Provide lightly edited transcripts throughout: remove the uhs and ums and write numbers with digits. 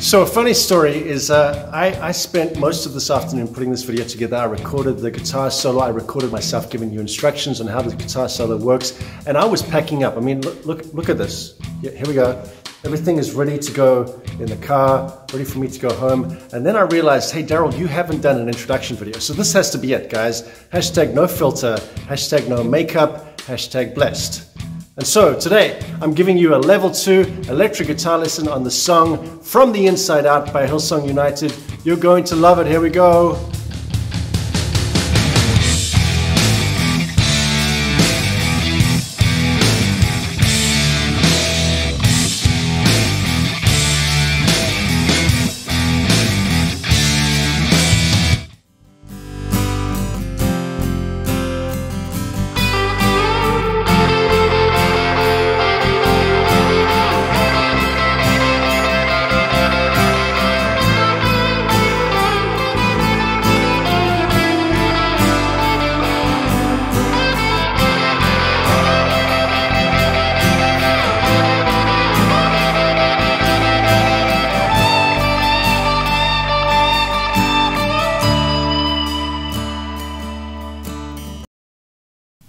So a funny story is I spent most of this afternoon putting this video together. I recorded the guitar solo. I recorded myself giving you instructions on how the guitar solo works. And I was packing up. I mean, look at this. Here we go. Everything is ready to go in the car, ready for me to go home. And then I realized, hey, Daryl, you haven't done an introduction video. So this has to be it, guys. Hashtag no filter, hashtag no makeup, hashtag blessed. And so today, I'm giving you a level 2 electric guitar lesson on the song From the Inside Out by Hillsong United. You're going to love it. Here we go.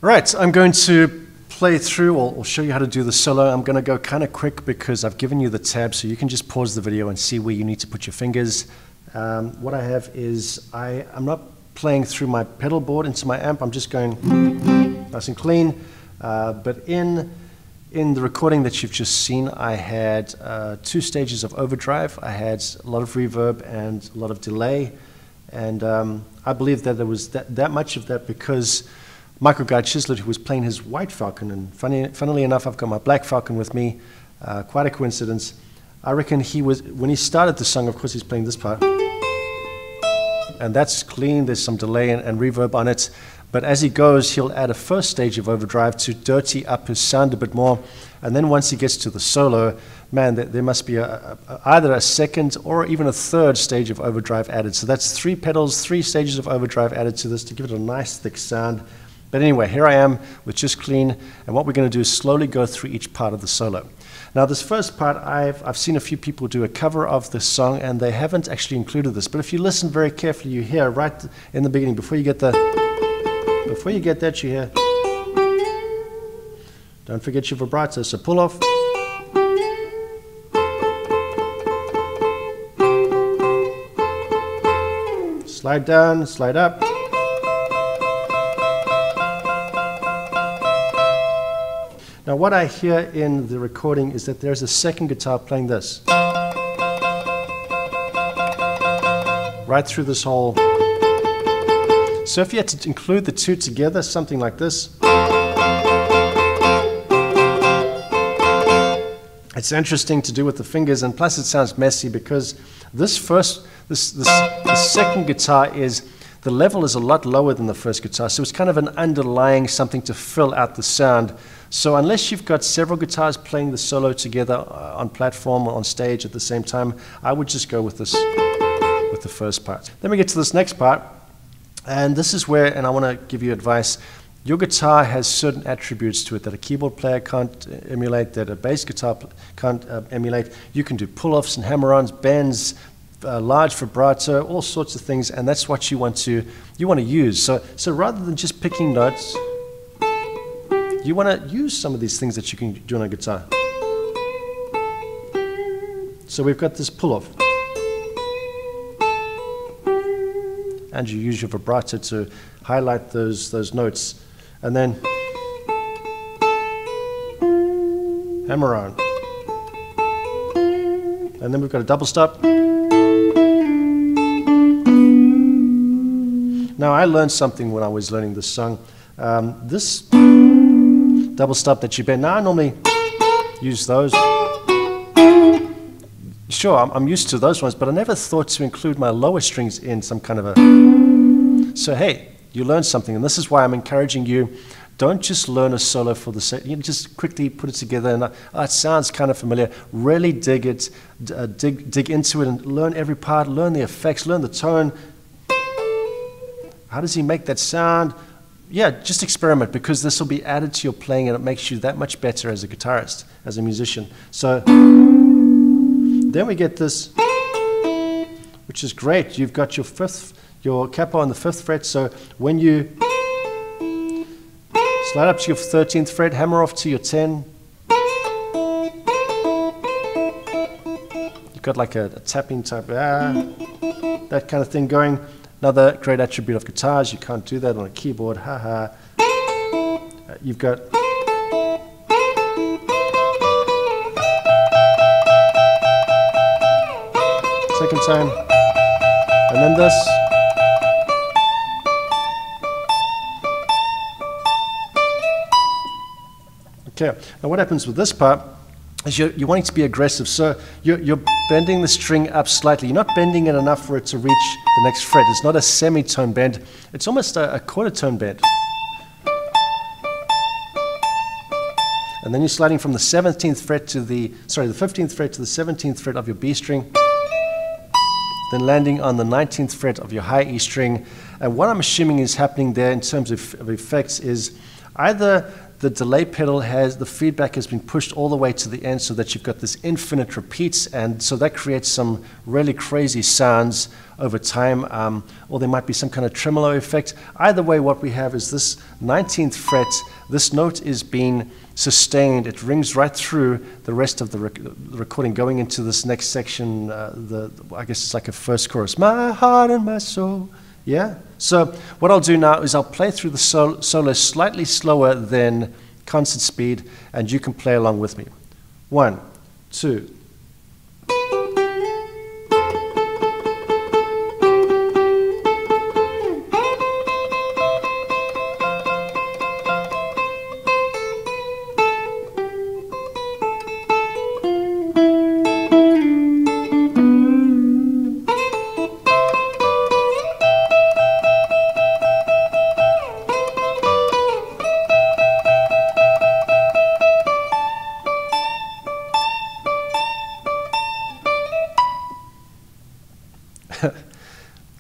Right, I'm going to play through or show you how to do the solo. I'm going to go kind of quick because I've given you the tab so you can just pause the video and see where you need to put your fingers. What I have is I'm not playing through my pedal board into my amp. I'm just going nice and clean. But in the recording that you've just seen, I had 2 stages of overdrive. I had a lot of reverb and a lot of delay. And I believe that there was that much of that because Michael Guy Chislett, who was playing his white Falcon, and funnily enough, I've got my black Falcon with me, quite a coincidence. I reckon when he started the song, of course, he's playing this part. And that's clean, there's some delay and reverb on it. But as he goes, he'll add a first stage of overdrive to dirty up his sound a bit more. And then once he gets to the solo, man, there must be either a second or even a third stage of overdrive added. So that's 3 pedals, 3 stages of overdrive added to this to give it a nice thick sound. But anyway, here I am with just clean, and what we're going to do is slowly go through each part of the solo. Now this first part, I've seen a few people do a cover of this song, and they haven't actually included this. But if you listen very carefully, you hear right in the beginning, before you get that, you hear, don't forget your vibrato, so pull off. Slide down, slide up. Now what I hear in the recording is that there's a second guitar playing this. Right through this whole. So if you had to include the 2 together, something like this. It's interesting to do with the fingers, and plus it sounds messy because this second guitar the level is a lot lower than the first guitar, so it's kind of an underlying something to fill out the sound. So unless you've got several guitars playing the solo together on platform or on stage at the same time, I would just go with this, with the first part. Then we get to this next part, and this is where, and I want to give you advice, your guitar has certain attributes to it that a keyboard player can't emulate, that a bass guitar can't emulate. You can do pull-offs and hammer-ons, bends, large vibrato, all sorts of things, and that's what you want to use. So rather than just picking notes, you want to use some of these things that you can do on a guitar. So we've got this pull-off, and you use your vibrato to highlight those notes, and then hammer on, and then we've got a double stop. Now, I learned something when I was learning this song. This double stop that you bend, now I normally use those. Sure, I'm used to those ones, but I never thought to include my lower strings in some kind of a. So hey, you learned something, and this is why I'm encouraging you. Don't just learn a solo for the sake. You just quickly put it together, and it sounds kind of familiar. Really dig it, dig into it, and learn every part. Learn the effects, learn the tone. How does he make that sound? Yeah, just experiment, because this will be added to your playing, and it makes you that much better as a guitarist, as a musician. So then we get this. which is great. You've got your capo on the 5th fret, so when you slide up to your 13th fret, hammer off to your 10. You've got like a tapping type, that kind of thing going. Another great attribute of guitars, you can't do that on a keyboard, haha. You've got second time, and then this. Okay, now what happens with this part is you're wanting to be aggressive, so you're bending the string up slightly. You're not bending it enough for it to reach the next fret. It's not a semitone bend, it's almost a quarter tone bend. And then you're sliding from the 17th fret to the 15th fret to the 17th fret of your B string, then landing on the 19th fret of your high E string. And what I'm assuming is happening there in terms of effects is either the delay pedal the feedback has been pushed all the way to the end so that you've got this infinite repeats, and so that creates some really crazy sounds over time, or there might be some kind of tremolo effect. Either way, what we have is this 19th fret, this note is being sustained. It rings right through the rest of the recording going into this next section, I guess it's like a first chorus, my heart and my soul. Yeah? So what I'll do now is I'll play through the solo slightly slower than concert speed, and you can play along with me. 1, 2.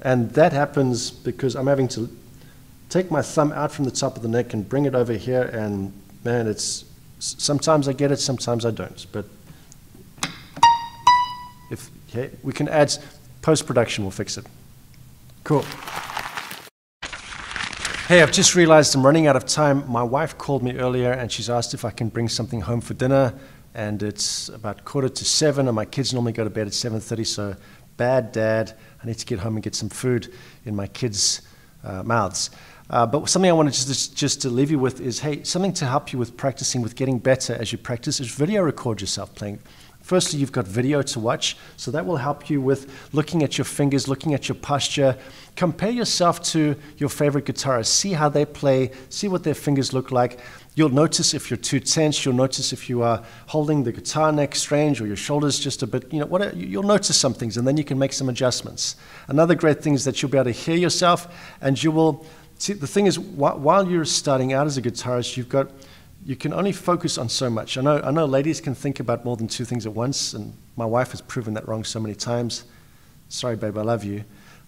And that happens because I'm having to take my thumb out from the top of the neck and bring it over here, and man, sometimes I get it, sometimes I don't. But we can add post-production, we'll fix it. Cool. Hey, I've just realized I'm running out of time. My wife called me earlier and she's asked if I can bring something home for dinner, and it's about 6:45, and my kids normally go to bed at 7:30, so bad dad, I need to get home and get some food in my kids' mouths. But something I wanted just to leave you with is, hey, something to help you with practicing, with getting better as you practice, is video record yourself playing. Firstly, you've got video to watch, so that will help you with looking at your fingers, looking at your posture. Compare yourself to your favorite guitarists. See how they play, see what their fingers look like. You'll notice if you're too tense, you'll notice if you are holding the guitar neck strange or your shoulders just a bit, you'll notice some things, and then you can make some adjustments. Another great thing is that you'll be able to hear yourself, and you will, see, the thing is, while you're starting out as a guitarist, you can only focus on so much. I know ladies can think about more than 2 things at once, and my wife has proven that wrong so many times. Sorry, babe, I love you.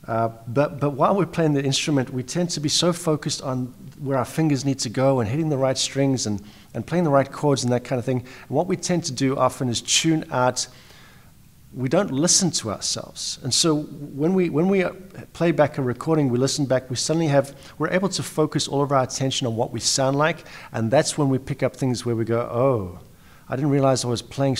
But while we're playing the instrument, we tend to be so focused on where our fingers need to go and hitting the right strings and playing the right chords and that kind of thing. And what we tend to do often is tune out. We don't listen to ourselves. And so when we play back a recording, we listen back, we're able to focus all of our attention on what we sound like, and that's when we pick up things where we go, oh, I didn't realize I was playing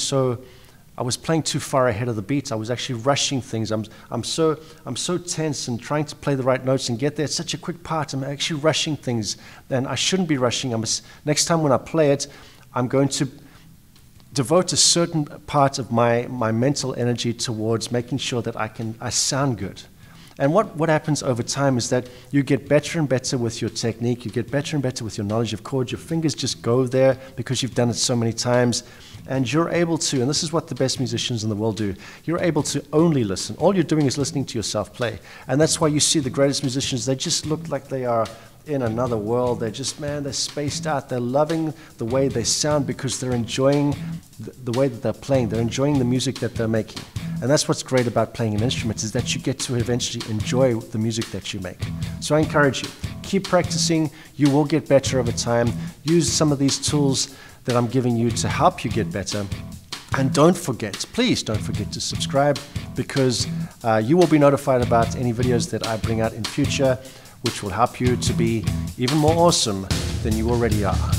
too far ahead of the beat. I was actually rushing things. I'm so tense and trying to play the right notes and get there. It's such a quick part. I'm actually rushing things, and I shouldn't be rushing. Next time when I play it, I'm going to devote a certain part of my mental energy towards making sure that I sound good. And what happens over time is that you get better and better with your technique, you get better and better with your knowledge of chords, your fingers just go there because you've done it so many times, and you're able to, and this is what the best musicians in the world do, you're able to only listen. All you're doing is listening to yourself play. And that's why you see the greatest musicians, they just look like they are in another world. They're just, man, they're spaced out. They're loving the way they sound because they're enjoying the way that they're playing. They're enjoying the music that they're making. And that's what's great about playing an instrument, is that you get to eventually enjoy the music that you make. So I encourage you, keep practicing. You will get better over time. Use some of these tools that I'm giving you to help you get better. And don't forget, please don't forget to subscribe because you will be notified about any videos that I bring out in future, which will help you to be even more awesome than you already are.